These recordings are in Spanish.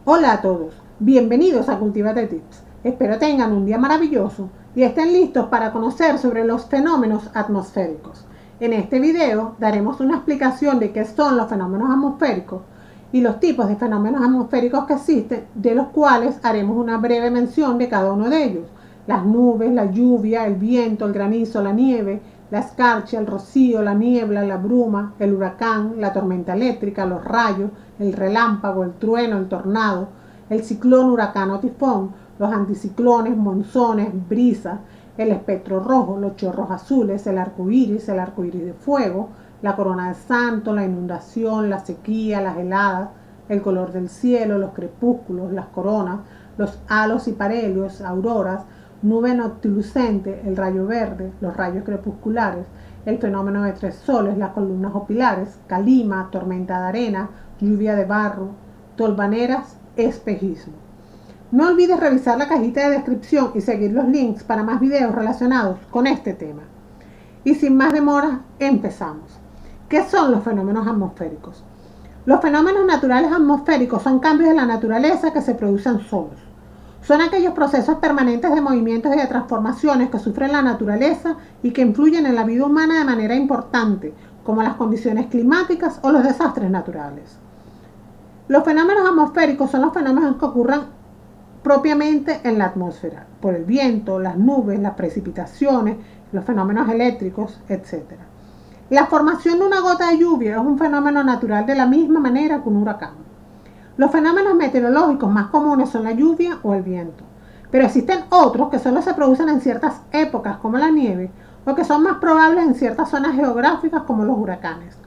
Hola a todos, bienvenidos a Cultivate Tips. Espero tengan un día maravilloso y estén listos para conocer sobre los fenómenos atmosféricos. En este video daremos una explicación de qué son los fenómenos atmosféricos y los tipos de fenómenos atmosféricos que existen, de los cuales haremos una breve mención de cada uno de ellos. Las nubes, la lluvia, el viento, el granizo, la nieve, la escarcha, el rocío, la niebla, la bruma, el huracán, la tormenta eléctrica, los rayos, el relámpago, el trueno, el tornado, el ciclón, huracán o tifón, los anticiclones, monzones, brisas, el espectro rojo, los chorros azules, el arco iris de fuego, la corona de santo, la inundación, la sequía, las heladas, el color del cielo, los crepúsculos, las coronas, los halos y parhelios, auroras, nube noctilucente, el rayo verde, los rayos crepusculares, el fenómeno de tres soles, las columnas o pilares, calima, tormenta de arena, lluvia de barro, tolvaneras, espejismo. No olvides revisar la cajita de descripción y seguir los links para más videos relacionados con este tema. Y sin más demora, empezamos. ¿Qué son los fenómenos atmosféricos? Los fenómenos naturales atmosféricos son cambios en la naturaleza que se producen solos. Son aquellos procesos permanentes de movimientos y de transformaciones que sufre la naturaleza y que influyen en la vida humana de manera importante, como las condiciones climáticas o los desastres naturales. Los fenómenos atmosféricos son los fenómenos que ocurren propiamente en la atmósfera, por el viento, las nubes, las precipitaciones, los fenómenos eléctricos, etc. La formación de una gota de lluvia es un fenómeno natural de la misma manera que un huracán. Los fenómenos meteorológicos más comunes son la lluvia o el viento, pero existen otros que solo se producen en ciertas épocas, como la nieve, o que son más probables en ciertas zonas geográficas, como los huracanes.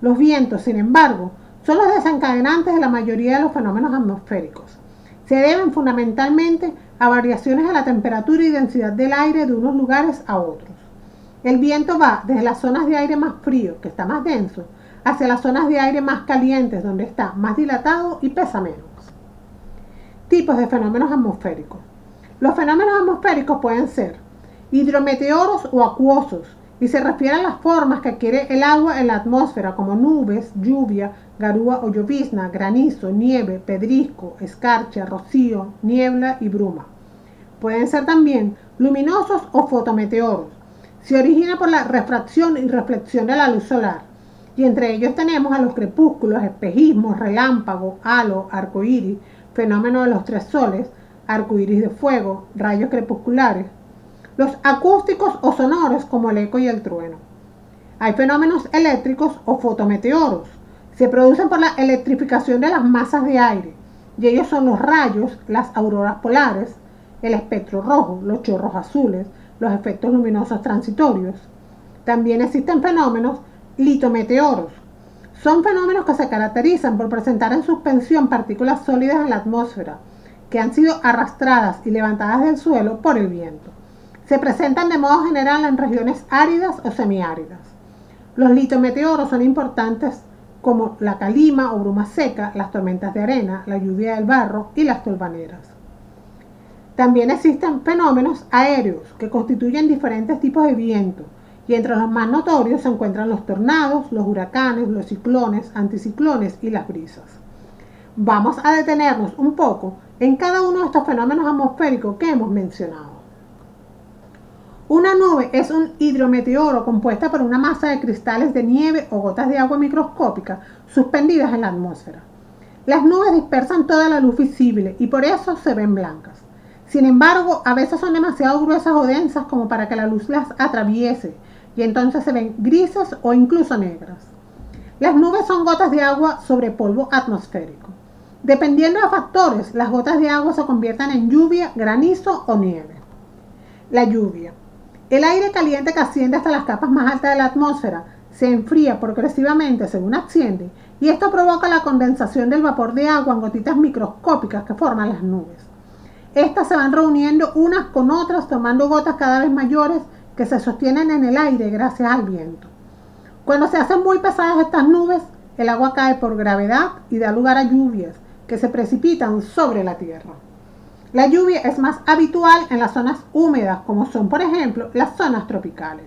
Los vientos, sin embargo, son los desencadenantes de la mayoría de los fenómenos atmosféricos. Se deben fundamentalmente a variaciones de la temperatura y densidad del aire de unos lugares a otros. El viento va desde las zonas de aire más frío, que está más denso, hacia las zonas de aire más calientes, donde está más dilatado y pesa menos. Tipos de fenómenos atmosféricos. Los fenómenos atmosféricos pueden ser hidrometeoros o acuosos, y se refieren a las formas que adquiere el agua en la atmósfera, como nubes, lluvia, garúa o llovizna, granizo, nieve, pedrisco, escarcha, rocío, niebla y bruma. Pueden ser también luminosos o fotometeoros. Se origina por la refracción y reflexión de la luz solar, y entre ellos tenemos a los crepúsculos, espejismos, relámpagos, halo, arco iris, fenómeno de los tres soles, arco iris de fuego, rayos crepusculares. Los acústicos o sonoros, como el eco y el trueno. Hay fenómenos eléctricos o fotometeoros. Se producen por la electrificación de las masas de aire, y ellos son los rayos, las auroras polares, el espectro rojo, los chorros azules, los efectos luminosos transitorios. También existen fenómenos litometeoros. Son fenómenos que se caracterizan por presentar en suspensión partículas sólidas en la atmósfera, que han sido arrastradas y levantadas del suelo por el viento. Se presentan de modo general en regiones áridas o semiáridas. Los litometeoros son importantes como la calima o bruma seca, las tormentas de arena, la lluvia del barro y las tolvaneras. También existen fenómenos aéreos que constituyen diferentes tipos de viento, y entre los más notorios se encuentran los tornados, los huracanes, los ciclones, anticiclones y las brisas. Vamos a detenernos un poco en cada uno de estos fenómenos atmosféricos que hemos mencionado. Una nube es un hidrometeoro compuesta por una masa de cristales de nieve o gotas de agua microscópicas suspendidas en la atmósfera. Las nubes dispersan toda la luz visible y por eso se ven blancas. Sin embargo, a veces son demasiado gruesas o densas como para que la luz las atraviese, y entonces se ven grises o incluso negras. Las nubes son gotas de agua sobre polvo atmosférico. Dependiendo de factores, las gotas de agua se convierten en lluvia, granizo o nieve. La lluvia. El aire caliente que asciende hasta las capas más altas de la atmósfera se enfría progresivamente según asciende, y esto provoca la condensación del vapor de agua en gotitas microscópicas que forman las nubes. Estas se van reuniendo unas con otras, formando gotas cada vez mayores que se sostienen en el aire gracias al viento. Cuando se hacen muy pesadas estas nubes, el agua cae por gravedad y da lugar a lluvias que se precipitan sobre la tierra. La lluvia es más habitual en las zonas húmedas, como son, por ejemplo, las zonas tropicales.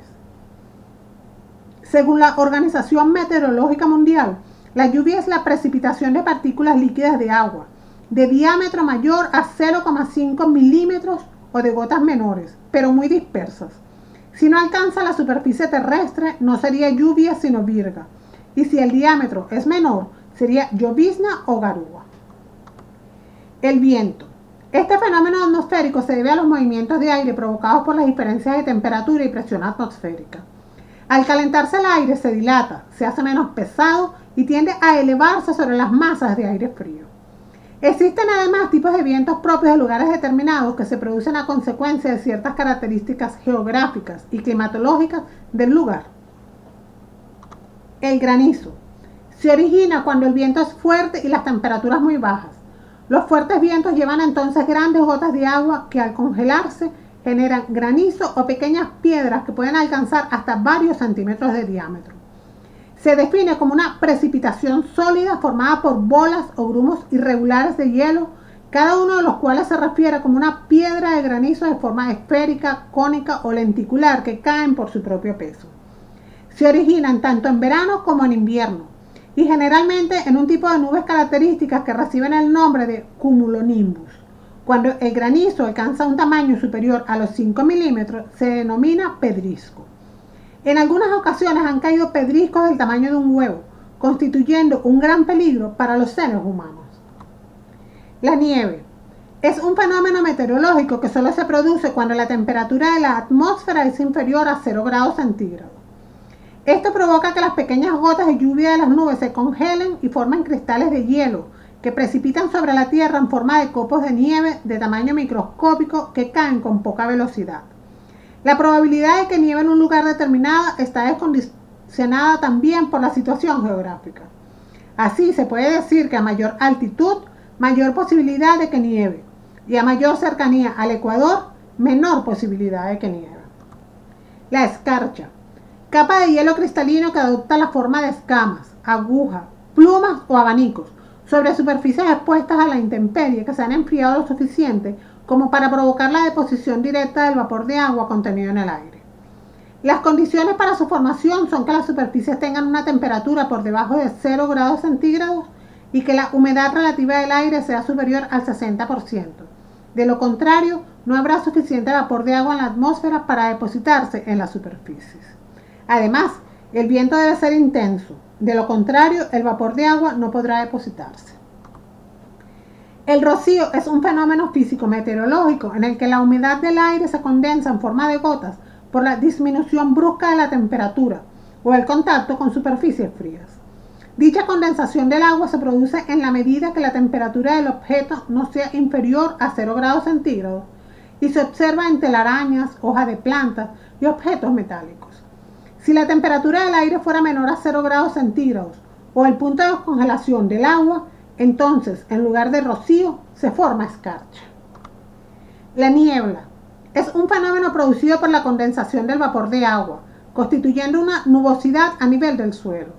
Según la Organización Meteorológica Mundial, la lluvia es la precipitación de partículas líquidas de agua, de diámetro mayor a 0,5 milímetros o de gotas menores, pero muy dispersas. Si no alcanza la superficie terrestre, no sería lluvia sino virga, y si el diámetro es menor, sería llovizna o garúa. El viento. Este fenómeno atmosférico se debe a los movimientos de aire provocados por las diferencias de temperatura y presión atmosférica. Al calentarse el aire se dilata, se hace menos pesado y tiende a elevarse sobre las masas de aire frío. Existen además tipos de vientos propios de lugares determinados que se producen a consecuencia de ciertas características geográficas y climatológicas del lugar. El granizo. Se origina cuando el viento es fuerte y las temperaturas muy bajas. Los fuertes vientos llevan entonces grandes gotas de agua que al congelarse generan granizo o pequeñas piedras que pueden alcanzar hasta varios centímetros de diámetro. Se define como una precipitación sólida formada por bolas o grumos irregulares de hielo, cada uno de los cuales se refiere como una piedra de granizo de forma esférica, cónica o lenticular que caen por su propio peso. Se originan tanto en verano como en invierno y generalmente en un tipo de nubes características que reciben el nombre de cumulonimbus. Cuando el granizo alcanza un tamaño superior a los 5 milímetros se denomina pedrisco. En algunas ocasiones han caído pedriscos del tamaño de un huevo, constituyendo un gran peligro para los seres humanos. La nieve es un fenómeno meteorológico que solo se produce cuando la temperatura de la atmósfera es inferior a 0 grados centígrados. Esto provoca que las pequeñas gotas de lluvia de las nubes se congelen y formen cristales de hielo que precipitan sobre la Tierra en forma de copos de nieve de tamaño microscópico que caen con poca velocidad. La probabilidad de que nieve en un lugar determinado está descondicionada también por la situación geográfica. Así se puede decir que a mayor altitud, mayor posibilidad de que nieve, y a mayor cercanía al ecuador, menor posibilidad de que nieve. La escarcha. Capa de hielo cristalino que adopta la forma de escamas, agujas, plumas o abanicos sobre superficies expuestas a la intemperie que se han enfriado lo suficiente como para provocar la deposición directa del vapor de agua contenido en el aire. Las condiciones para su formación son que las superficies tengan una temperatura por debajo de 0 grados centígrados y que la humedad relativa del aire sea superior al 60%. De lo contrario, no habrá suficiente vapor de agua en la atmósfera para depositarse en las superficies. Además, el viento debe ser intenso. De lo contrario, el vapor de agua no podrá depositarse. El rocío es un fenómeno físico-meteorológico en el que la humedad del aire se condensa en forma de gotas por la disminución brusca de la temperatura o el contacto con superficies frías. Dicha condensación del agua se produce en la medida que la temperatura del objeto no sea inferior a 0 grados centígrados y se observa en telarañas, hojas de plantas y objetos metálicos. Si la temperatura del aire fuera menor a 0 grados centígrados o el punto de congelación del agua, entonces en lugar de rocío se forma escarcha. La niebla es un fenómeno producido por la condensación del vapor de agua, constituyendo una nubosidad a nivel del suelo.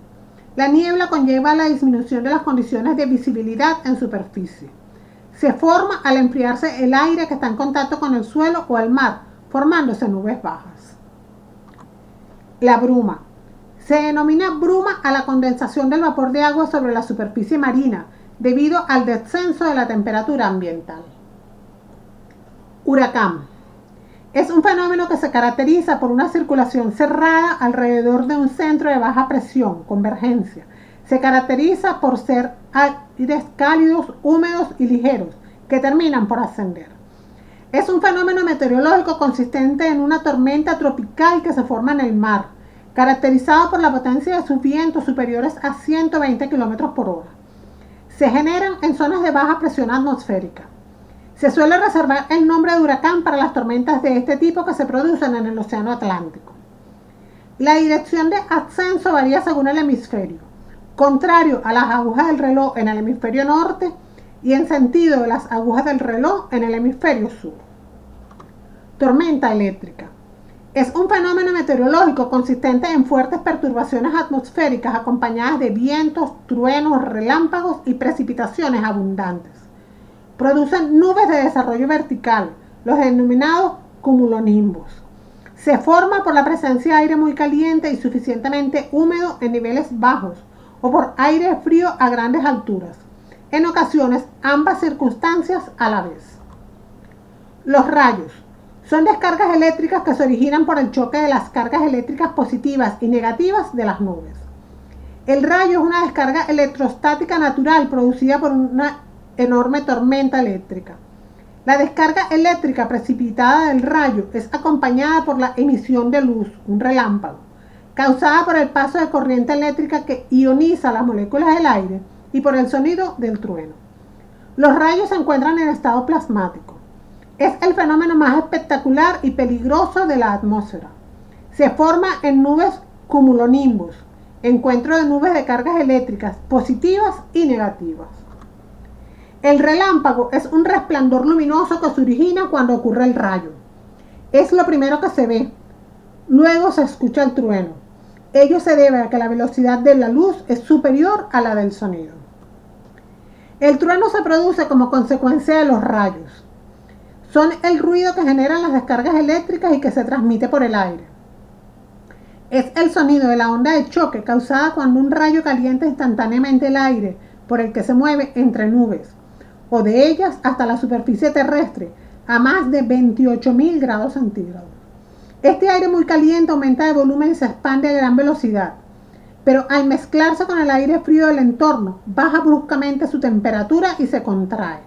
La niebla conlleva la disminución de las condiciones de visibilidad en superficie. Se forma al enfriarse el aire que está en contacto con el suelo o el mar, formándose nubes bajas. La bruma. Se denomina bruma a la condensación del vapor de agua sobre la superficie marina debido al descenso de la temperatura ambiental. Huracán. Es un fenómeno que se caracteriza por una circulación cerrada alrededor de un centro de baja presión, convergencia. Se caracteriza por ser aires cálidos, húmedos y ligeros, que terminan por ascender. Es un fenómeno meteorológico consistente en una tormenta tropical que se forma en el mar, caracterizado por la potencia de sus vientos superiores a 120 km por hora. Se generan en zonas de baja presión atmosférica. Se suele reservar el nombre de huracán para las tormentas de este tipo que se producen en el Océano Atlántico. La dirección de ascenso varía según el hemisferio, contrario a las agujas del reloj en el hemisferio norte y en sentido de las agujas del reloj en el hemisferio sur. Tormenta eléctrica. Es un fenómeno meteorológico consistente en fuertes perturbaciones atmosféricas acompañadas de vientos, truenos, relámpagos y precipitaciones abundantes. Producen nubes de desarrollo vertical, los denominados cumulonimbus. Se forma por la presencia de aire muy caliente y suficientemente húmedo en niveles bajos o por aire frío a grandes alturas. en ocasiones ambas circunstancias a la vez. Los rayos son descargas eléctricas que se originan por el choque de las cargas eléctricas positivas y negativas de las nubes. El rayo es una descarga electrostática natural producida por una enorme tormenta eléctrica. La descarga eléctrica precipitada del rayo es acompañada por la emisión de luz, un relámpago, causada por el paso de corriente eléctrica que ioniza las moléculas del aire y por el sonido del trueno. Los rayos se encuentran en estado plasmático. Es el fenómeno más espectacular y peligroso de la atmósfera. Se forma en nubes cumulonimbus, encuentro de nubes de cargas eléctricas positivas y negativas. El relámpago es un resplandor luminoso que se origina cuando ocurre el rayo. Es lo primero que se ve. Luego se escucha el trueno. Ello se debe a que la velocidad de la luz es superior a la del sonido. El trueno se produce como consecuencia de los rayos. Son el ruido que generan las descargas eléctricas y que se transmite por el aire. Es el sonido de la onda de choque causada cuando un rayo calienta instantáneamente el aire por el que se mueve entre nubes, o de ellas hasta la superficie terrestre, a más de 28.000 grados centígrados. Este aire muy caliente aumenta de volumen y se expande a gran velocidad, pero al mezclarse con el aire frío del entorno, baja bruscamente su temperatura y se contrae.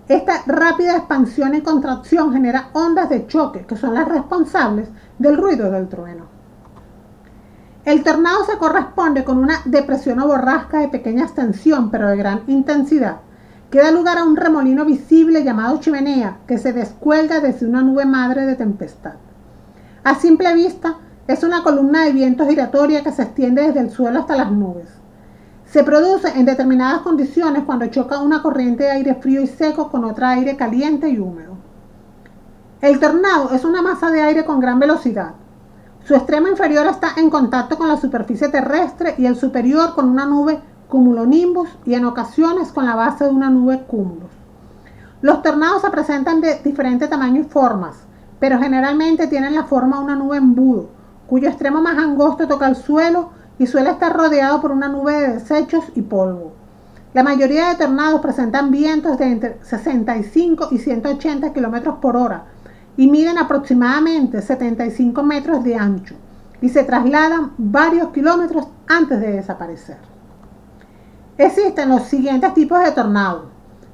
Esta rápida expansión y contracción genera ondas de choque, que son las responsables del ruido del trueno. El tornado se corresponde con una depresión o borrasca de pequeña extensión, pero de gran intensidad, que da lugar a un remolino visible llamado chimenea que se descuelga desde una nube madre de tempestad. A simple vista, es una columna de viento giratoria que se extiende desde el suelo hasta las nubes. Se produce en determinadas condiciones cuando choca una corriente de aire frío y seco con otra aire caliente y húmedo. El tornado es una masa de aire con gran velocidad. Su extremo inferior está en contacto con la superficie terrestre y el superior con una nube cumulonimbus y en ocasiones con la base de una nube cumulus. Los tornados se presentan de diferente tamaño y formas, pero generalmente tienen la forma de una nube embudo, cuyo extremo más angosto toca el suelo y suele estar rodeado por una nube de desechos y polvo. La mayoría de tornados presentan vientos de entre 65 y 180 km por hora y miden aproximadamente 75 metros de ancho y se trasladan varios kilómetros antes de desaparecer. Existen los siguientes tipos de tornados,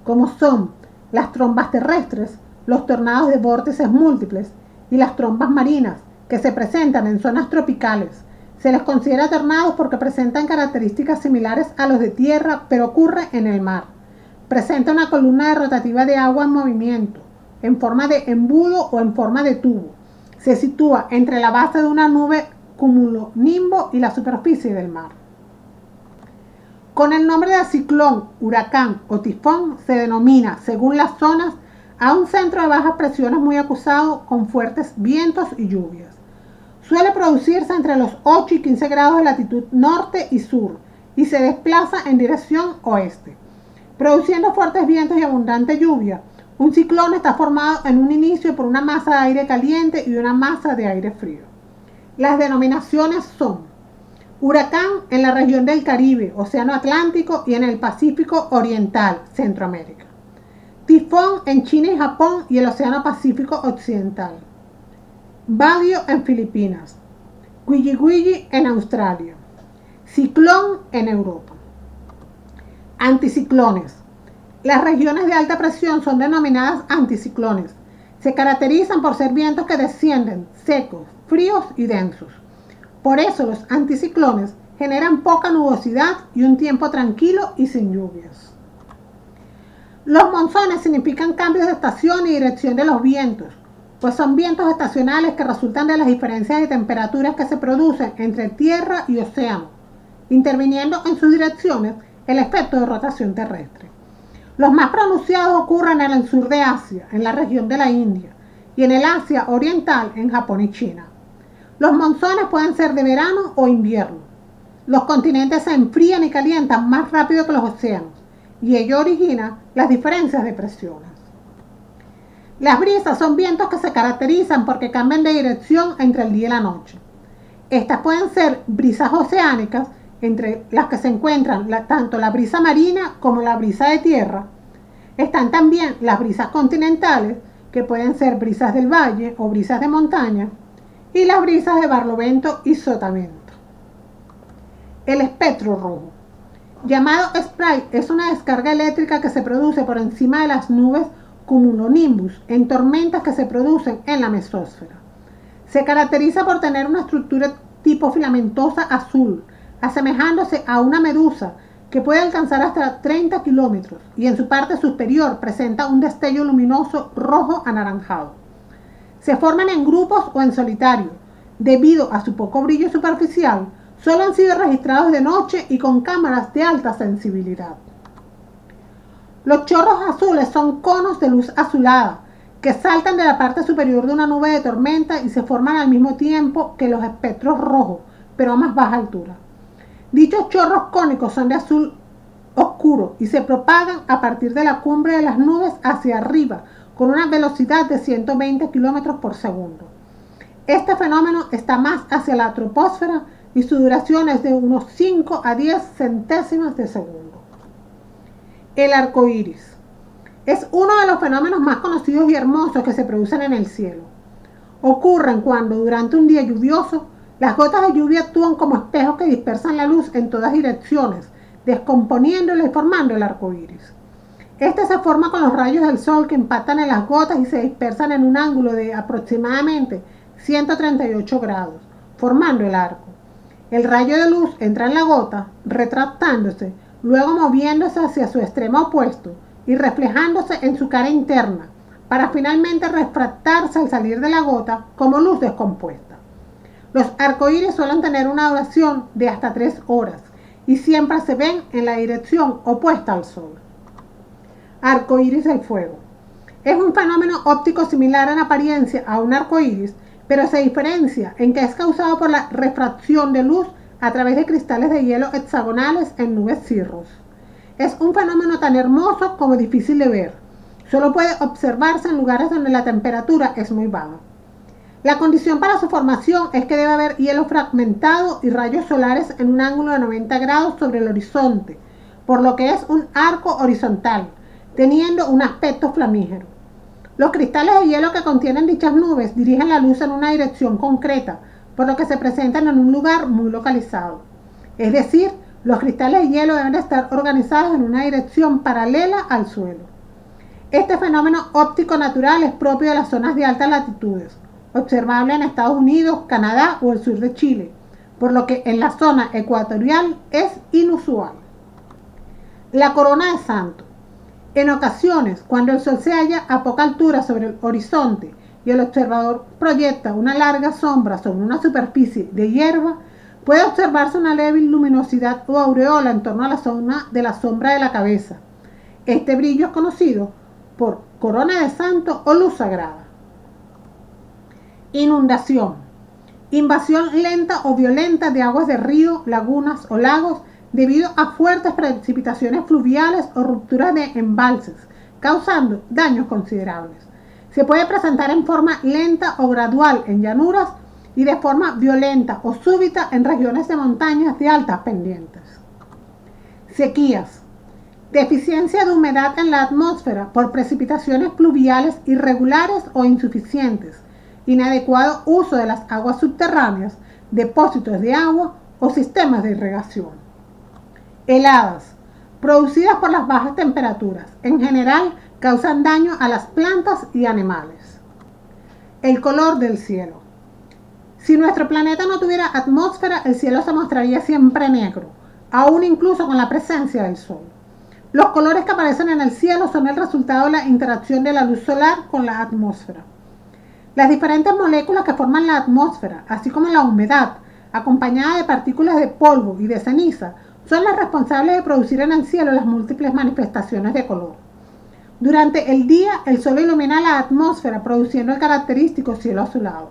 como son las trombas terrestres, los tornados de vórtices múltiples y las trombas marinas, que se presentan en zonas tropicales. Se les considera tornados porque presentan características similares a los de tierra, pero ocurre en el mar. Presenta una columna rotativa de agua en movimiento, en forma de embudo o en forma de tubo. Se sitúa entre la base de una nube cumulonimbo y la superficie del mar. Con el nombre de ciclón, huracán o tifón se denomina, según las zonas, a un centro de bajas presiones muy acusado con fuertes vientos y lluvias. Suele producirse entre los 8 y 15 grados de latitud norte y sur y se desplaza en dirección oeste. Produciendo fuertes vientos y abundante lluvia, un ciclón está formado en un inicio por una masa de aire caliente y una masa de aire frío. Las denominaciones son huracán en la región del Caribe, Océano Atlántico y en el Pacífico Oriental, Centroamérica. Tifón en China y Japón y el Océano Pacífico Occidental. Bagyo en Filipinas. Guigi en Australia. Ciclón en Europa. Anticiclones. Las regiones de alta presión son denominadas anticiclones. Se caracterizan por ser vientos que descienden, secos, fríos y densos. Por eso los anticiclones generan poca nubosidad y un tiempo tranquilo y sin lluvias. Los monzones significan cambios de estación y dirección de los vientos, pues son vientos estacionales que resultan de las diferencias de temperaturas que se producen entre tierra y océano, interviniendo en sus direcciones el efecto de rotación terrestre. Los más pronunciados ocurren en el sur de Asia, en la región de la India, y en el Asia oriental, en Japón y China. Los monzones pueden ser de verano o invierno. Los continentes se enfrían y calientan más rápido que los océanos, y ello origina las diferencias de presiones. Las brisas son vientos que se caracterizan porque cambian de dirección entre el día y la noche. Estas pueden ser brisas oceánicas, entre las que se encuentran tanto la brisa marina como la brisa de tierra. Están también las brisas continentales, que pueden ser brisas del valle o brisas de montaña, y las brisas de barlovento y sotavento. El espectro rojo, llamado spray, es una descarga eléctrica que se produce por encima de las nubes cumulonimbus en tormentas que se producen en la mesósfera. Se caracteriza por tener una estructura tipo filamentosa azul, asemejándose a una medusa que puede alcanzar hasta 30 kilómetros y en su parte superior presenta un destello luminoso rojo anaranjado. Se forman en grupos o en solitario. Debido a su poco brillo superficial, solo han sido registrados de noche y con cámaras de alta sensibilidad. Los chorros azules son conos de luz azulada que saltan de la parte superior de una nube de tormenta y se forman al mismo tiempo que los espectros rojos, pero a más baja altura. Dichos chorros cónicos son de azul oscuro y se propagan a partir de la cumbre de las nubes hacia arriba con una velocidad de 120 km por segundo. Este fenómeno está más hacia la troposfera y su duración es de unos 5 a 10 centésimas de segundo. El arco iris es uno de los fenómenos más conocidos y hermosos que se producen en el cielo. Ocurren cuando, durante un día lluvioso, las gotas de lluvia actúan como espejos que dispersan la luz en todas direcciones, descomponiéndola y formando el arco iris. Este se forma con los rayos del sol que impactan en las gotas y se dispersan en un ángulo de aproximadamente 138 grados, formando el arco. El rayo de luz entra en la gota, retractándose, luego moviéndose hacia su extremo opuesto y reflejándose en su cara interna, para finalmente refractarse al salir de la gota como luz descompuesta. Los arcoíris suelen tener una duración de hasta 3 horas y siempre se ven en la dirección opuesta al sol. Arcoíris del fuego. Es un fenómeno óptico similar en apariencia a un arcoíris, pero se diferencia en que es causado por la refracción de luz a través de cristales de hielo hexagonales en nubes cirrus. Es un fenómeno tan hermoso como difícil de ver. Solo puede observarse en lugares donde la temperatura es muy baja. La condición para su formación es que debe haber hielo fragmentado y rayos solares en un ángulo de 90 grados sobre el horizonte, por lo que es un arco horizontal, teniendo un aspecto flamígero. Los cristales de hielo que contienen dichas nubes dirigen la luz en una dirección concreta, por lo que se presentan en un lugar muy localizado. Es decir, los cristales de hielo deben estar organizados en una dirección paralela al suelo. Este fenómeno óptico natural es propio de las zonas de altas latitudes, observable en Estados Unidos, Canadá o el sur de Chile, por lo que en la zona ecuatorial es inusual. La corona de Santo. En ocasiones, cuando el sol se halla a poca altura sobre el horizonte y el observador proyecta una larga sombra sobre una superficie de hierba, puede observarse una leve luminosidad o aureola en torno a la zona de la sombra de la cabeza. Este brillo es conocido por corona de Santo o luz sagrada. Inundación. Invasión lenta o violenta de aguas de río, lagunas o lagos debido a fuertes precipitaciones fluviales o rupturas de embalses, causando daños considerables. Se puede presentar en forma lenta o gradual en llanuras y de forma violenta o súbita en regiones de montañas de altas pendientes. Sequías. Deficiencia de humedad en la atmósfera por precipitaciones pluviales irregulares o insuficientes, inadecuado uso de las aguas subterráneas, depósitos de agua o sistemas de irrigación. Heladas, producidas por las bajas temperaturas, en general causan daño a las plantas y animales. El color del cielo. Si nuestro planeta no tuviera atmósfera, el cielo se mostraría siempre negro, aún incluso con la presencia del sol. Los colores que aparecen en el cielo son el resultado de la interacción de la luz solar con la atmósfera. Las diferentes moléculas que forman la atmósfera, así como la humedad, acompañada de partículas de polvo y de ceniza, son las responsables de producir en el cielo las múltiples manifestaciones de color. Durante el día, el sol ilumina la atmósfera, produciendo el característico cielo azulado.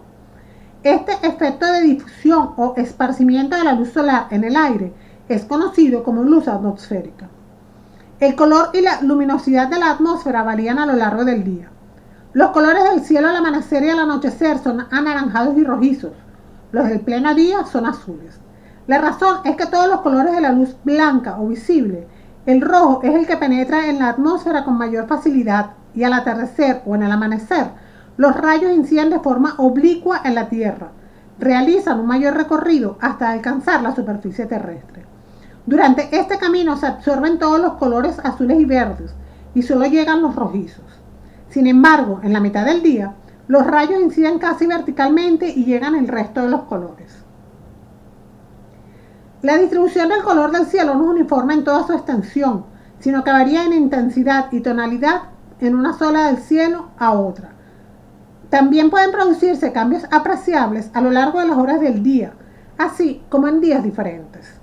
Este efecto de difusión o esparcimiento de la luz solar en el aire es conocido como luz atmosférica. El color y la luminosidad de la atmósfera varían a lo largo del día. Los colores del cielo al amanecer y al anochecer son anaranjados y rojizos. Los del pleno día son azules. La razón es que todos los colores de la luz blanca o visible, el rojo es el que penetra en la atmósfera con mayor facilidad y al atardecer o en el amanecer, los rayos inciden de forma oblicua en la Tierra, realizan un mayor recorrido hasta alcanzar la superficie terrestre. Durante este camino se absorben todos los colores azules y verdes y solo llegan los rojizos. Sin embargo, en la mitad del día, los rayos inciden casi verticalmente y llegan el resto de los colores. La distribución del color del cielo no es uniforme en toda su extensión, sino que varía en intensidad y tonalidad en una zona del cielo a otra. También pueden producirse cambios apreciables a lo largo de las horas del día, así como en días diferentes.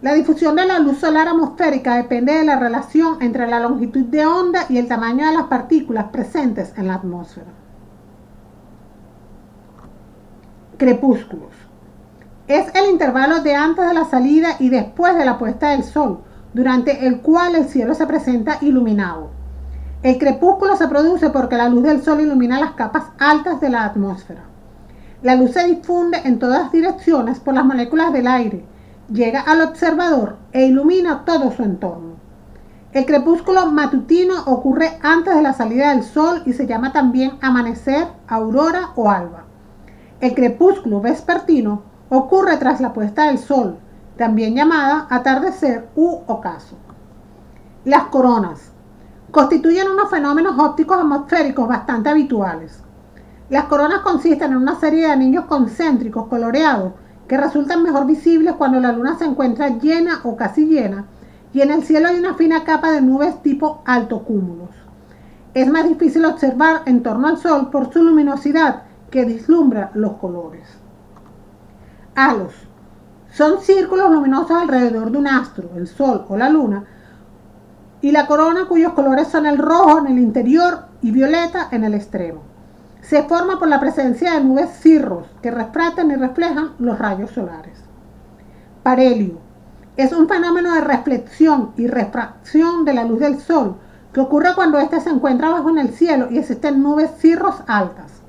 La difusión de la luz solar atmosférica depende de la relación entre la longitud de onda y el tamaño de las partículas presentes en la atmósfera. Crepúsculos. Es el intervalo de antes de la salida y después de la puesta del sol, durante el cual el cielo se presenta iluminado. El crepúsculo se produce porque la luz del sol ilumina las capas altas de la atmósfera. La luz se difunde en todas direcciones por las moléculas del aire, llega al observador e ilumina todo su entorno. El crepúsculo matutino ocurre antes de la salida del sol y se llama también amanecer, aurora o alba. El crepúsculo vespertino ocurre tras la puesta del sol, también llamada atardecer u ocaso. Las coronas constituyen unos fenómenos ópticos atmosféricos bastante habituales. Las coronas consisten en una serie de anillos concéntricos coloreados que resultan mejor visibles cuando la luna se encuentra llena o casi llena y en el cielo hay una fina capa de nubes tipo altocúmulos. Es más difícil observar en torno al sol por su luminosidad que vislumbra los colores. Halos. Son círculos luminosos alrededor de un astro, el sol o la luna, y la corona cuyos colores son el rojo en el interior y violeta en el extremo. Se forma por la presencia de nubes cirros que refractan y reflejan los rayos solares. Parhelio. Es un fenómeno de reflexión y refracción de la luz del sol que ocurre cuando éste se encuentra bajo en el cielo y existen nubes cirros altas.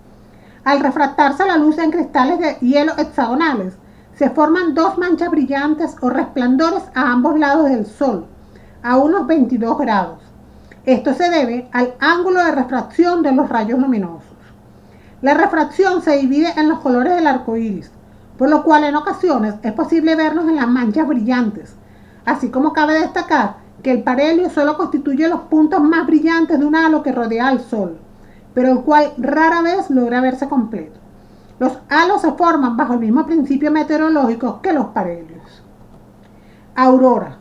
Al refractarse la luz en cristales de hielo hexagonales, se forman dos manchas brillantes o resplandores a ambos lados del sol, a unos 22 grados. Esto se debe al ángulo de refracción de los rayos luminosos. La refracción se divide en los colores del arco iris, por lo cual en ocasiones es posible verlos en las manchas brillantes, así como cabe destacar que el parhelio solo constituye los puntos más brillantes de un halo que rodea al sol, pero el cual rara vez logra verse completo. Los halos se forman bajo el mismo principio meteorológico que los parhelios. Aurora.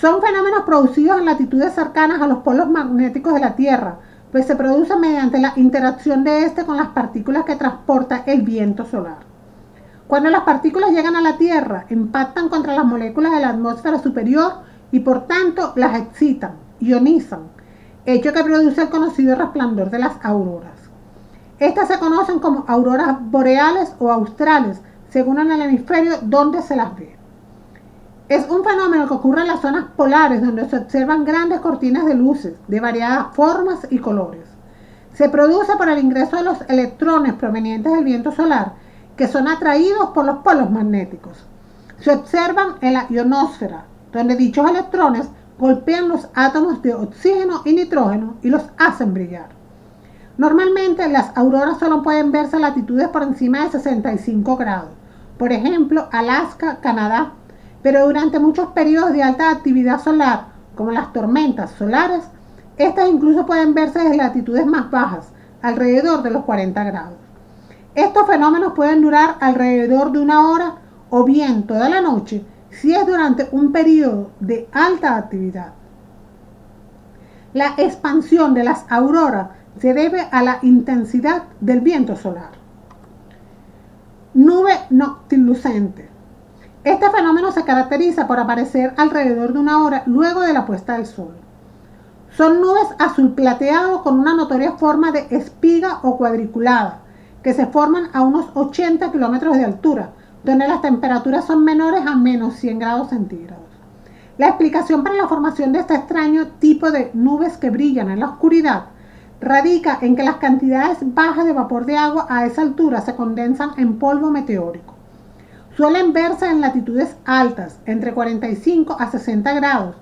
Son fenómenos producidos en latitudes cercanas a los polos magnéticos de la Tierra, pues se producen mediante la interacción de este con las partículas que transporta el viento solar. Cuando las partículas llegan a la Tierra, impactan contra las moléculas de la atmósfera superior y por tanto las excitan, ionizan, hecho que produce el conocido resplandor de las auroras. Estas se conocen como auroras boreales o australes, según en el hemisferio donde se las ve. Es un fenómeno que ocurre en las zonas polares donde se observan grandes cortinas de luces de variadas formas y colores. Se produce por el ingreso de los electrones provenientes del viento solar que son atraídos por los polos magnéticos. Se observan en la ionosfera, donde dichos electrones golpean los átomos de oxígeno y nitrógeno y los hacen brillar. Normalmente las auroras solo pueden verse a latitudes por encima de 65 grados, por ejemplo Alaska, Canadá, pero durante muchos periodos de alta actividad solar, como las tormentas solares, estas incluso pueden verse desde latitudes más bajas, alrededor de los 40 grados. Estos fenómenos pueden durar alrededor de una hora o bien toda la noche, si es durante un periodo de alta actividad. La expansión de las auroras se debe a la intensidad del viento solar. Nube noctilucente. Este fenómeno se caracteriza por aparecer alrededor de una hora luego de la puesta del sol. Son nubes azul plateado con una notoria forma de espiga o cuadriculada, que se forman a unos 80 kilómetros de altura, donde las temperaturas son menores a menos 100 grados centígrados. La explicación para la formación de este extraño tipo de nubes que brillan en la oscuridad radica en que las cantidades bajas de vapor de agua a esa altura se condensan en polvo meteórico. Suelen verse en latitudes altas, entre 45 a 60 grados,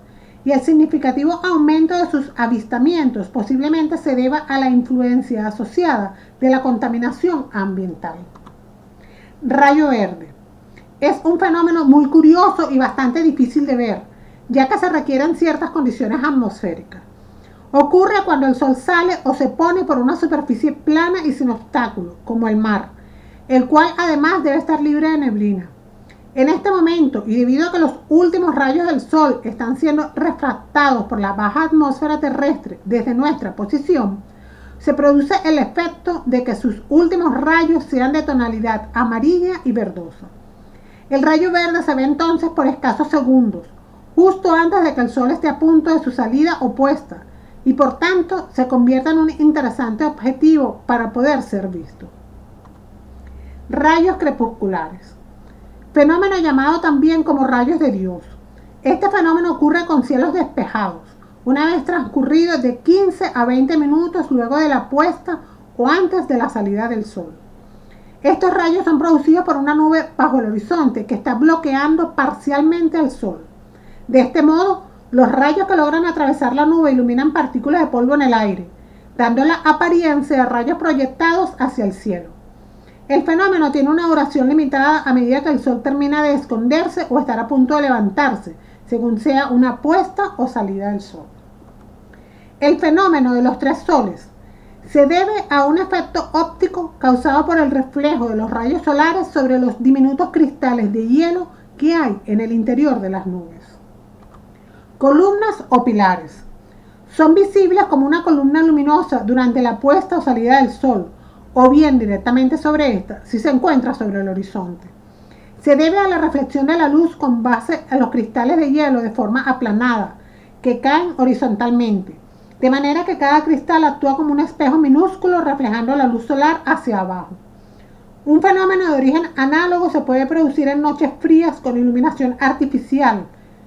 y el significativo aumento de sus avistamientos posiblemente se deba a la influencia asociada de la contaminación ambiental. Rayo verde. Es un fenómeno muy curioso y bastante difícil de ver, ya que se requieren ciertas condiciones atmosféricas. Ocurre cuando el sol sale o se pone por una superficie plana y sin obstáculos, como el mar, el cual además debe estar libre de neblina. En este momento, y debido a que los últimos rayos del sol están siendo refractados por la baja atmósfera terrestre desde nuestra posición, se produce el efecto de que sus últimos rayos sean de tonalidad amarilla y verdosa. El rayo verde se ve entonces por escasos segundos, justo antes de que el sol esté a punto de su salida opuesta, y por tanto se convierte en un interesante objetivo para poder ser visto. Rayos crepusculares. Fenómeno llamado también como rayos de Dios. Este fenómeno ocurre con cielos despejados, una vez transcurrido de 15 a 20 minutos luego de la puesta o antes de la salida del sol. Estos rayos son producidos por una nube bajo el horizonte que está bloqueando parcialmente el sol. De este modo, los rayos que logran atravesar la nube iluminan partículas de polvo en el aire, dando la apariencia de rayos proyectados hacia el cielo. El fenómeno tiene una duración limitada a medida que el sol termina de esconderse o estar a punto de levantarse, según sea una puesta o salida del sol. El fenómeno de los tres soles se debe a un efecto óptico causado por el reflejo de los rayos solares sobre los diminutos cristales de hielo que hay en el interior de las nubes. Columnas o pilares. Son visibles como una columna luminosa durante la puesta o salida del sol, o bien directamente sobre esta si se encuentra sobre el horizonte. Se debe a la reflexión de la luz con base a los cristales de hielo de forma aplanada, que caen horizontalmente, de manera que cada cristal actúa como un espejo minúsculo reflejando la luz solar hacia abajo. Un fenómeno de origen análogo se puede producir en noches frías con iluminación artificial,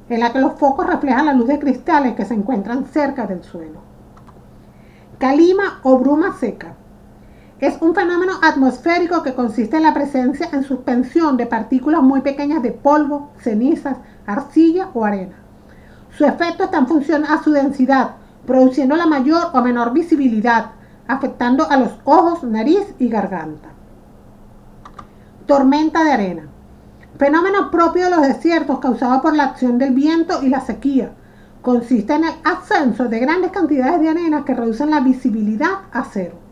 en la que los focos reflejan la luz de cristales que se encuentran cerca del suelo. Calima o bruma seca. Es un fenómeno atmosférico que consiste en la presencia en suspensión de partículas muy pequeñas de polvo, cenizas, arcilla o arena. Su efecto está en función a su densidad, produciendo la mayor o menor visibilidad, afectando a los ojos, nariz y garganta. Tormenta de arena. Fenómeno propio de los desiertos causado por la acción del viento y la sequía. Consiste en el ascenso de grandes cantidades de arena que reducen la visibilidad a cero.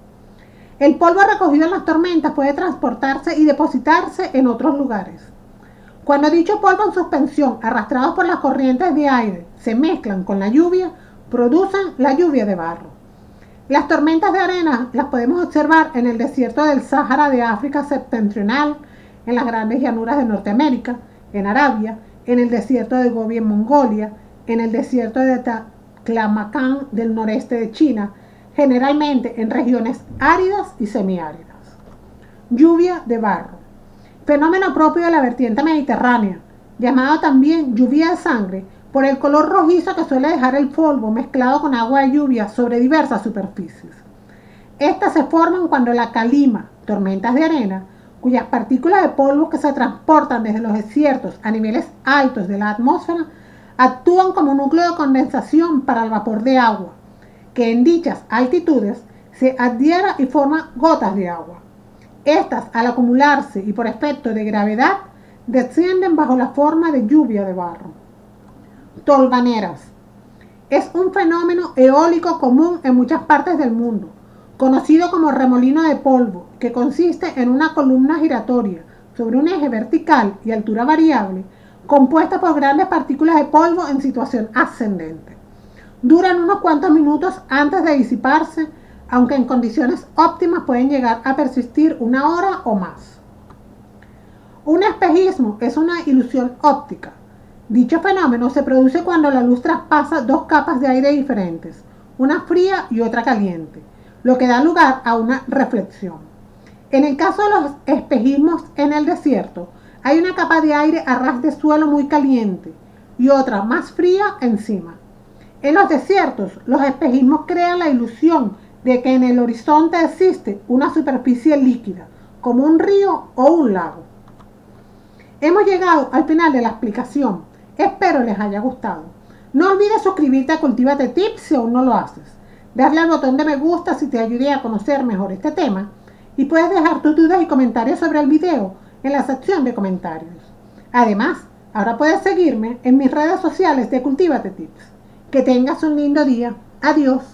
El polvo recogido en las tormentas puede transportarse y depositarse en otros lugares. Cuando dicho polvo en suspensión, arrastrados por las corrientes de aire, se mezclan con la lluvia, producen la lluvia de barro. Las tormentas de arena las podemos observar en el desierto del Sáhara de África septentrional, en las grandes llanuras de Norteamérica, en Arabia, en el desierto de Gobi en Mongolia, en el desierto de Taklamakan del noreste de China, generalmente en regiones áridas y semiáridas. Lluvia de barro. Fenómeno propio de la vertiente mediterránea, llamado también lluvia de sangre, por el color rojizo que suele dejar el polvo mezclado con agua de lluvia sobre diversas superficies. Estas se forman cuando la calima, tormentas de arena, cuyas partículas de polvo que se transportan desde los desiertos a niveles altos de la atmósfera, actúan como núcleo de condensación para el vapor de agua, que en dichas altitudes se adhiera y forma gotas de agua. Estas, al acumularse y por efecto de gravedad, descienden bajo la forma de lluvia de barro. Tolvaneras. Es un fenómeno eólico común en muchas partes del mundo, conocido como remolino de polvo, que consiste en una columna giratoria sobre un eje vertical y altura variable, compuesta por grandes partículas de polvo en situación ascendente. Duran unos cuantos minutos antes de disiparse, aunque en condiciones óptimas pueden llegar a persistir una hora o más. Un espejismo es una ilusión óptica. Dicho fenómeno se produce cuando la luz traspasa dos capas de aire diferentes, una fría y otra caliente, lo que da lugar a una reflexión. En el caso de los espejismos en el desierto, hay una capa de aire a ras de suelo muy caliente y otra más fría encima. En los desiertos, los espejismos crean la ilusión de que en el horizonte existe una superficie líquida, como un río o un lago. Hemos llegado al final de la explicación. Espero les haya gustado. No olvides suscribirte a Cultívate Tips si aún no lo haces. Darle al botón de me gusta si te ayude a conocer mejor este tema. Y puedes dejar tus dudas y comentarios sobre el video en la sección de comentarios. Además, ahora puedes seguirme en mis redes sociales de Cultívate Tips. Que tengas un lindo día. Adiós.